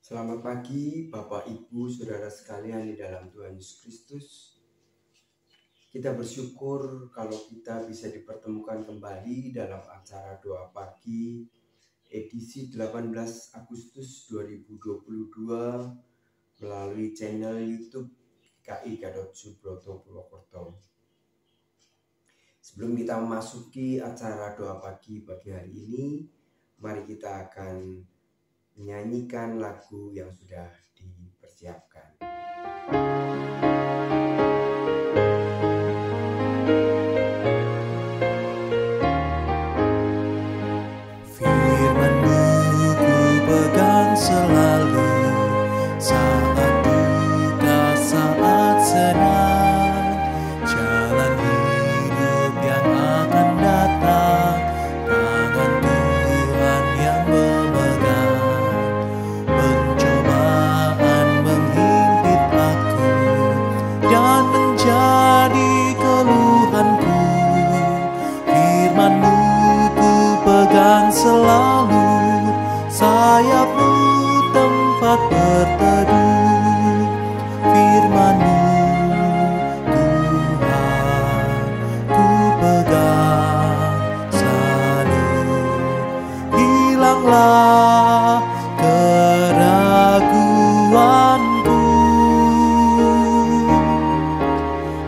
Selamat pagi Bapak Ibu Saudara sekalian di dalam Tuhan Yesus Kristus. Kita bersyukur kalau kita bisa dipertemukan kembali dalam acara doa pagi edisi 18 Agustus 2022 melalui channel YouTube GKI Gatot Subroto Purwokerto. Sebelum kita memasuki acara doa pagi hari ini, mari kita akan menyanyikan lagu yang sudah dipersiapkan. Firman-Mu ku pegang selalu, saat duka, saat senang, jalan hidup yang akan datang, tangan Tuhan yang memegang. Pencobaan menghimpit aku dan menjadi keluhanku. Firman-Mu ku pegang selalu, sayap-Mu tempat berteduh. Firman-Mu Tuhan ku pegang selalu. Hilanglah keraguanku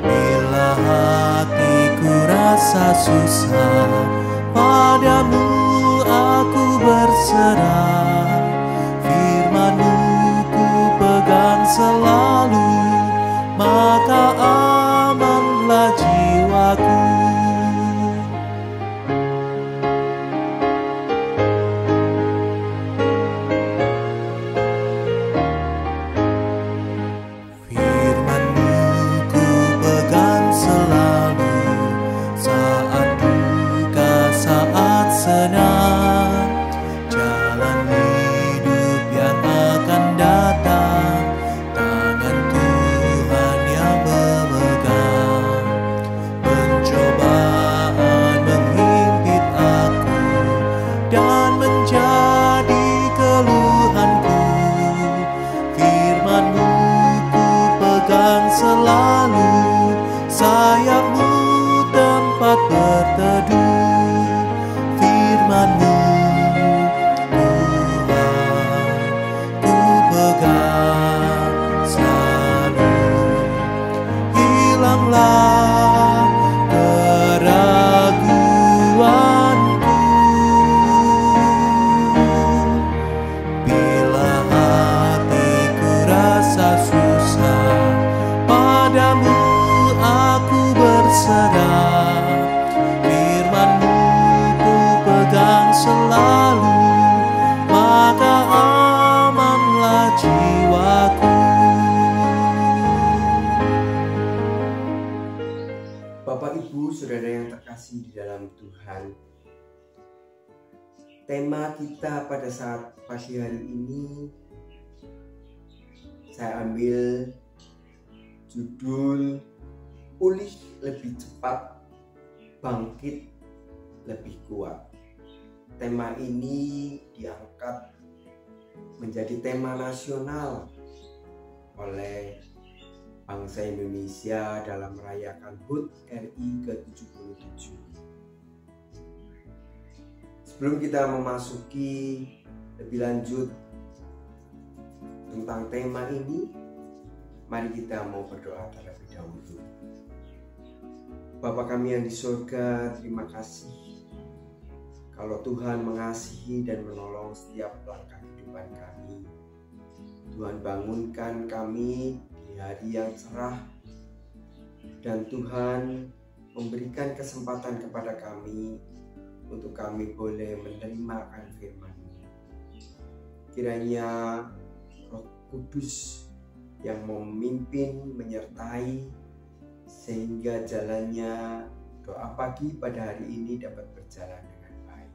bila hatiku rasa susah, padamu aku berserah. Firman-Mu ku pegang selalu, maka amanlah jiwaku. Firman-Mu ku pegang selalu, saat duka, saat senang, jalan hidup yang akan datang, tangan Tuhan yang memegang. Pencobaan menghimpit aku dan menjadi keluhanku. Firman-Mu ku pegang selalu, sayap-Mu tempat berteduh. Firman-Mu Tuhan ku pegang selalu. Hilanglah keraguanku bila hatiku rasa susah, padamu aku berserah. Firman-Mu ku pegang selalu, maka amanlah jiwaku. Bapak Ibu Saudara yang terkasih di dalam Tuhan, tema kita pada saat pagi hari ini saya ambil judul pulih lebih cepat, bangkit lebih kuat. Tema ini diangkat menjadi tema nasional oleh bangsa Indonesia dalam merayakan HUT RI ke-77. Sebelum kita memasuki lebih lanjut tentang tema ini, mari kita mau berdoa terlebih dahulu. Bapa kami yang di surga, terima kasih kalau Tuhan mengasihi dan menolong setiap langkah kehidupan kami. Tuhan bangunkan kami di hari yang cerah, dan Tuhan memberikan kesempatan kepada kami untuk kami boleh menerima akan firman-Mu. Kiranya Roh Kudus yang memimpin, menyertai, sehingga jalannya doa pagi pada hari ini dapat berjalan dengan baik.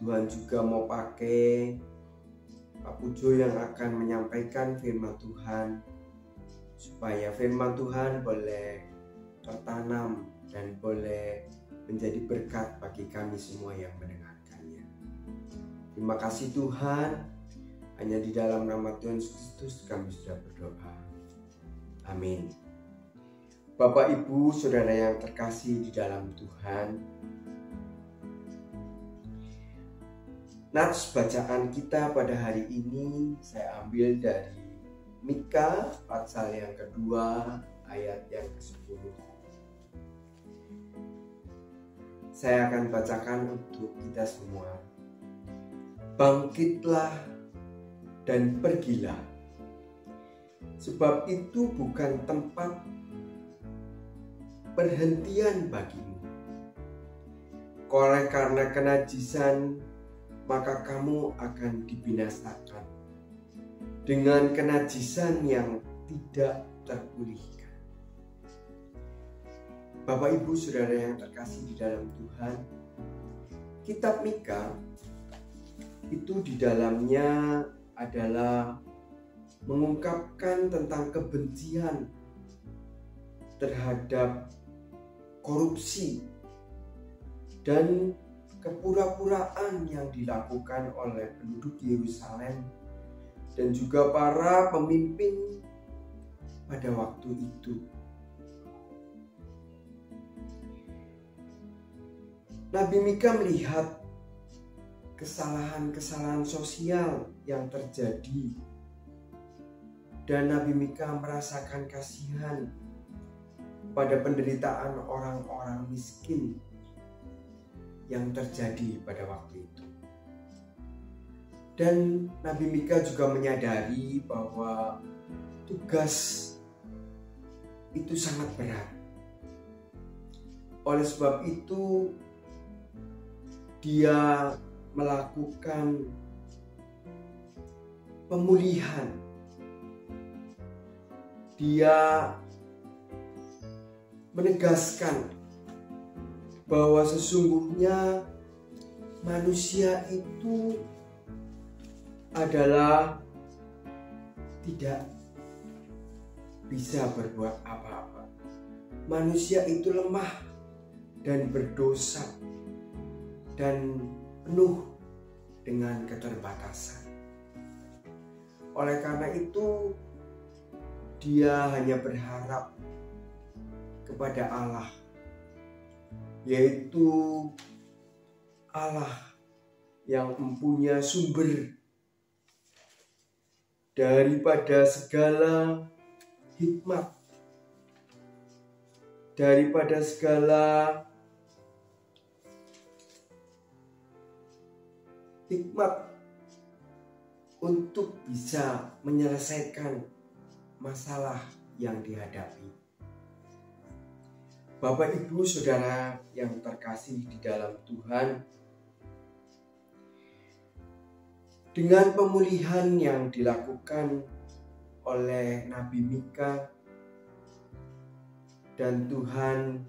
Tuhan juga mau pakai Pak Pujo yang akan menyampaikan firman Tuhan, supaya firman Tuhan boleh tertanam dan boleh menjadi berkat bagi kami semua yang mendengarkannya. Terima kasih Tuhan, Hanya di dalam nama Tuhan Yesus Kristus kami sudah berdoa. Amin. Bapak, Ibu, Saudara yang terkasih di dalam Tuhan, nats bacaan kita pada hari ini saya ambil dari Mika pasal yang kedua ayat yang ke-10. Saya akan bacakan untuk kita semua. Bangkitlah dan pergilah, sebab itu bukan tempat perhentian bagimu. Oleh karena kenajisan, maka kamu akan dibinasakan dengan kenajisan yang tidak terpulihkan. Bapak, Ibu, Saudara yang terkasih di dalam Tuhan, kitab Mika itu di dalamnya adalah mengungkapkan tentang kebencian terhadap korupsi dan kepura-puraan yang dilakukan oleh penduduk Yerusalem dan juga para pemimpin pada waktu itu. Nabi Mika melihat kesalahan-kesalahan sosial yang terjadi, dan Nabi Mika merasakan kasihan pada penderitaan orang-orang miskin yang terjadi pada waktu itu. Dan Nabi Mika juga menyadari bahwa tugas itu sangat berat. Oleh sebab itu, dia melakukan pemulihan. Dia menegaskan bahwa sesungguhnya manusia itu adalah tidak bisa berbuat apa-apa. Manusia itu lemah dan berdosa dan penuh dengan keterbatasan. Oleh karena itu, dia hanya berharap kepada Allah, yaitu Allah yang mempunyai sumber daripada segala hikmat, daripada segala hikmat untuk bisa menyelesaikan masalah yang dihadapi. Bapak, Ibu, Saudara yang terkasih di dalam Tuhan, dengan pemulihan yang dilakukan oleh Nabi Mika, dan Tuhan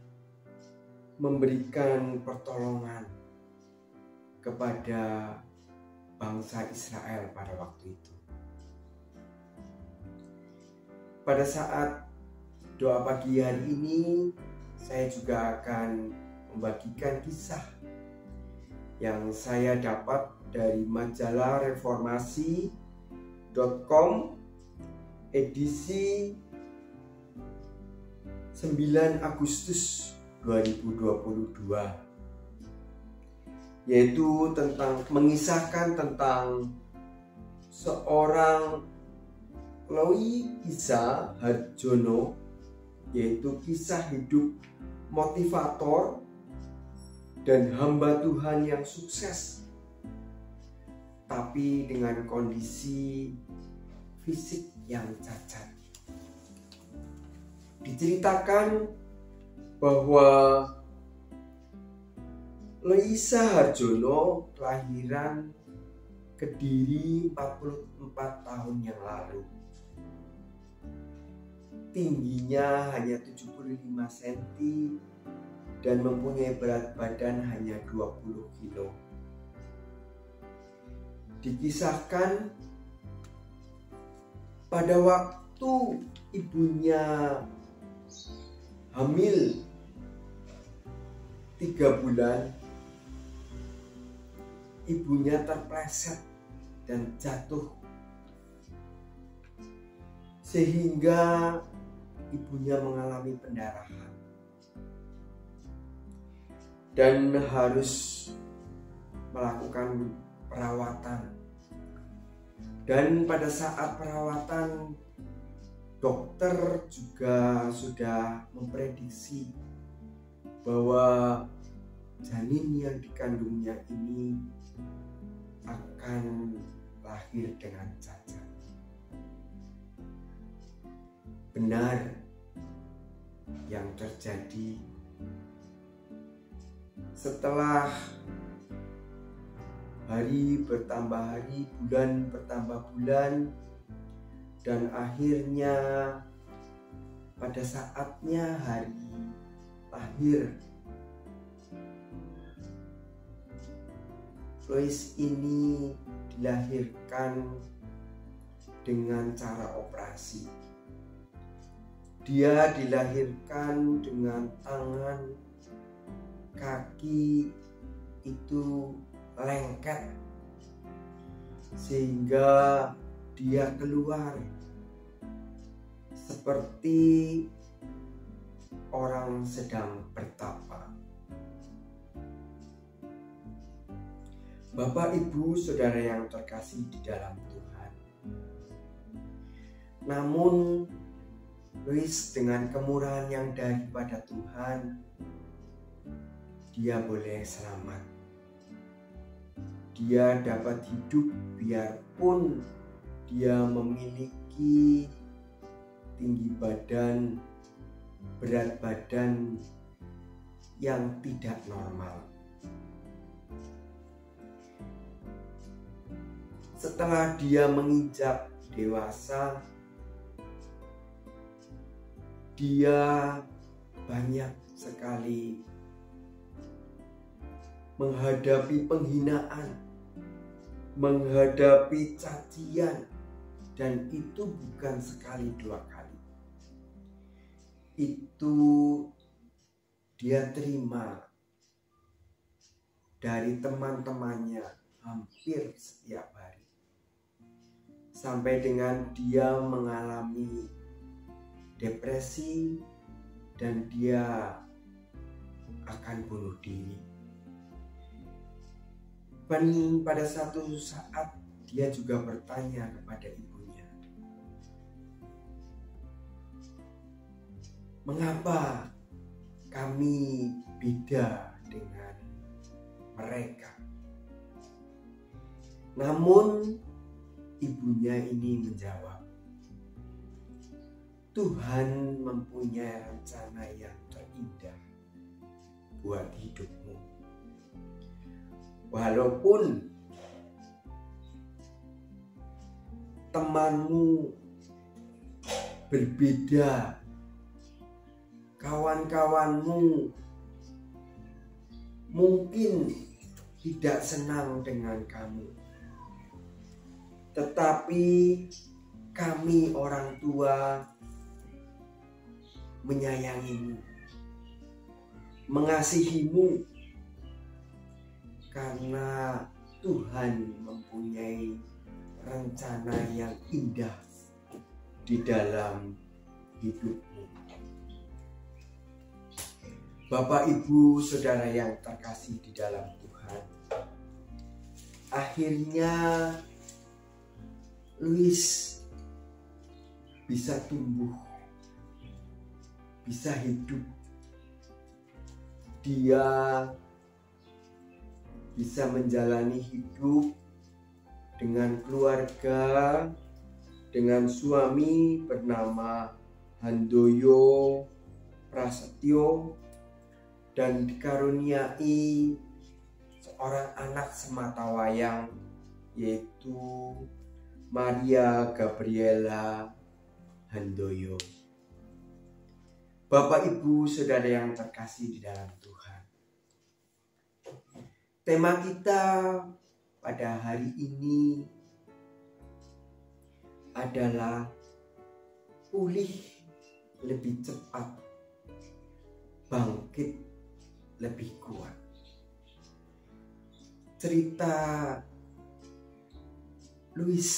memberikan pertolongan kepada bangsa Israel pada waktu itu. Pada saat doa pagi hari ini, saya juga akan membagikan kisah yang saya dapat dari majalah reformasi.com edisi 9 Agustus 2022, yaitu mengisahkan tentang seorang Loisa Harjono, yaitu kisah hidup motivator dan hamba Tuhan yang sukses, tapi dengan kondisi fisik yang cacat. Diceritakan bahwa Loisa Harjono kelahiran Kediri 44 tahun yang lalu. Tingginya hanya 75 cm dan mempunyai berat badan hanya 20 kilo. Dikisahkan pada waktu ibunya hamil 3 bulan, ibunya terpleset dan jatuh sehingga ibunya mengalami pendarahan dan harus melakukan perawatan. Dan pada saat perawatan, dokter juga sudah memprediksi bahwa janin yang dikandungnya ini akan lahir dengan cacat. Benar yang terjadi. Setelah hari bertambah hari, bulan bertambah bulan, dan akhirnya pada saatnya hari lahir, Lois ini dilahirkan dengan cara operasi. Dia dilahirkan dengan tangan, kaki itu lengket, sehingga dia keluar seperti orang sedang bertapa. Bapak, Ibu, Saudara yang terkasih di dalam Tuhan, namun Lois dengan kemurahan yang daripada Tuhan, dia boleh selamat. Dia dapat hidup biarpun dia memiliki tinggi badan, berat badan yang tidak normal. Setelah dia menginjak dewasa, dia banyak sekali menghadapi penghinaan, menghadapi cacian, dan itu bukan sekali dua kali. Itu dia terima dari teman-temannya hampir setiap hari, sampai dengan dia mengalami depresi dan dia akan bunuh diri. Dan pada satu saat dia juga bertanya kepada ibunya, mengapa kami beda dengan mereka? Namun ibunya ini menjawab, Tuhan mempunyai rencana yang terindah buat hidupmu. Walaupun temanmu berbeda, kawan-kawanmu mungkin tidak senang dengan kamu, tetapi kami orang tua menyayangimu, mengasihimu, karena Tuhan mempunyai rencana yang indah di dalam hidupmu. Bapak, Ibu, Saudara yang terkasih di dalam Tuhan, akhirnya Lois bisa tumbuh, bisa hidup. Dia bisa menjalani hidup dengan keluarga, dengan suami bernama Handoyo Prasetyo, dan dikaruniai seorang anak sematawayang, yaitu Maria Gabriela Handoyo. Bapak, Ibu, Saudara yang terkasih di dalam Tuhan, tema kita pada hari ini adalah pulih lebih cepat, bangkit lebih kuat. Cerita Lois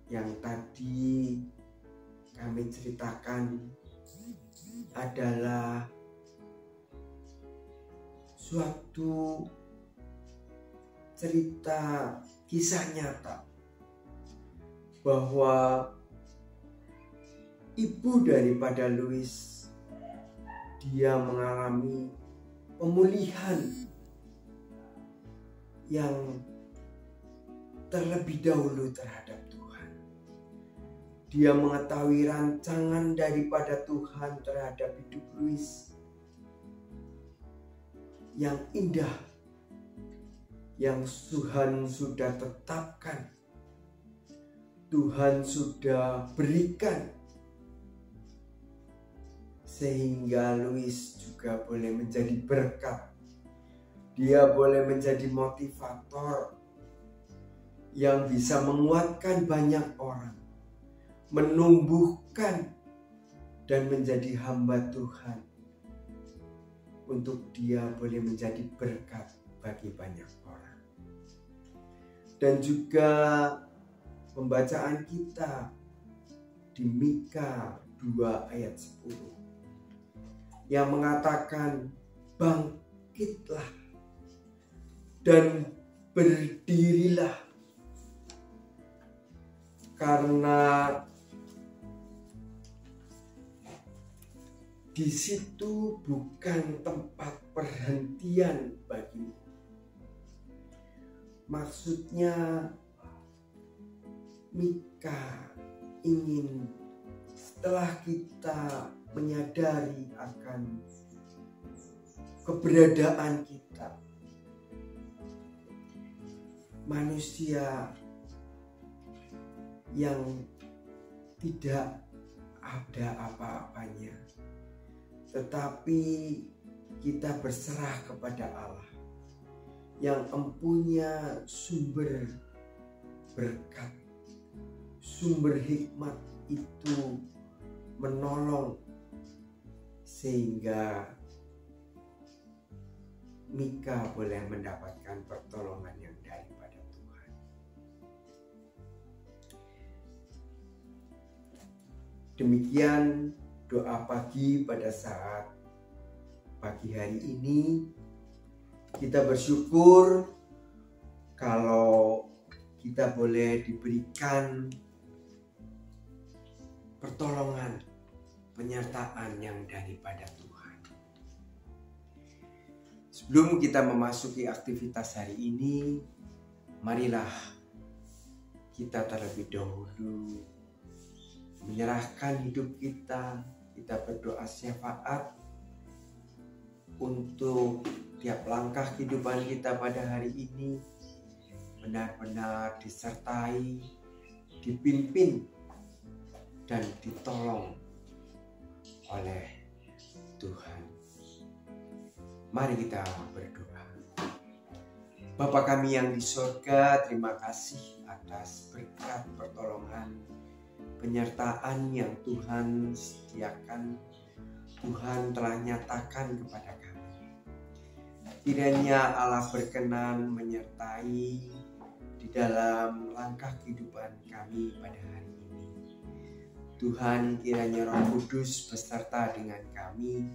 yang tadi kami ceritakan adalah suatu cerita kisah nyata bahwa ibu daripada Louis, dia mengalami pemulihan yang terlebih dahulu terhadap Tuhan. Dia mengetahui rancangan daripada Tuhan terhadap hidup Louis yang indah, yang Tuhan sudah tetapkan, Tuhan sudah berikan, sehingga Louis juga boleh menjadi berkat. Dia boleh menjadi motivator yang bisa menguatkan banyak orang, menumbuhkan dan menjadi hamba Tuhan, untuk dia boleh menjadi berkat bagi banyak orang. Dan juga pembacaan kita di Mika 2 ayat 10 yang mengatakan, bangkitlah dan berdirilah, karena di situ bukan tempat perhentian bagimu. Maksudnya Mika ingin setelah kita menyadari akan keberadaan kita, manusia yang tidak ada apa-apanya, tetapi kita berserah kepada Allah yang empunya sumber berkat, sumber hikmat itu menolong, sehingga Mika boleh mendapatkan pertolongan yang daripada Tuhan. Demikian doa pagi pada saat pagi hari ini. Kita bersyukur kalau kita boleh diberikan pertolongan, penyertaan yang daripada Tuhan. Sebelum kita memasuki aktivitas hari ini, marilah kita terlebih dahulu menyerahkan hidup kita berdoa syafaat untuk tiap langkah kehidupan kita pada hari ini benar-benar disertai, dipimpin, dan ditolong oleh Tuhan. Mari kita berdoa. Bapa kami yang di surga, terima kasih atas berkat, pertolongan, penyertaan yang Tuhan sediakan, Tuhan telah nyatakan kepada kami. Kiranya Allah berkenan menyertai di dalam langkah kehidupan kami pada hari ini. Tuhan, kiranya Roh Kudus beserta dengan kami.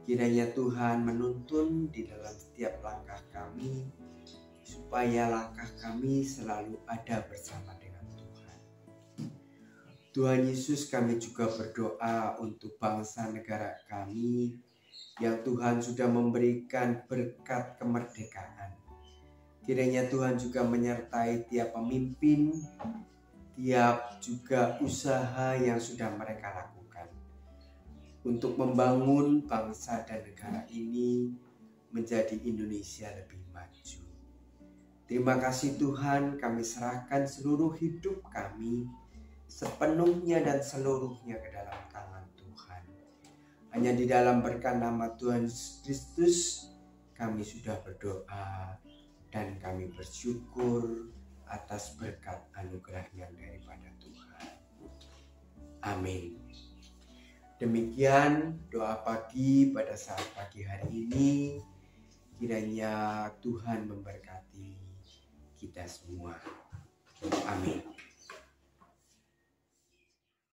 Kiranya Tuhan menuntun di dalam setiap langkah kami, supaya langkah kami selalu ada bersama dengan Tuhan. Tuhan Yesus, kami juga berdoa untuk bangsa negara kami yang Tuhan sudah memberikan berkat kemerdekaan. Kiranya Tuhan juga menyertai tiap pemimpin, tiap juga usaha yang sudah mereka lakukan untuk membangun bangsa dan negara ini menjadi Indonesia lebih maju. Terima kasih Tuhan, kami serahkan seluruh hidup kami sepenuhnya dan seluruhnya ke dalam tangan Tuhan. Hanya di dalam berkat nama Tuhan Yesus Kristus kami sudah berdoa dan kami bersyukur atas berkat anugerah yang daripada Tuhan. Amin. Demikian doa pagi pada saat pagi hari ini. Kiranya Tuhan memberkati kita semua. Amin.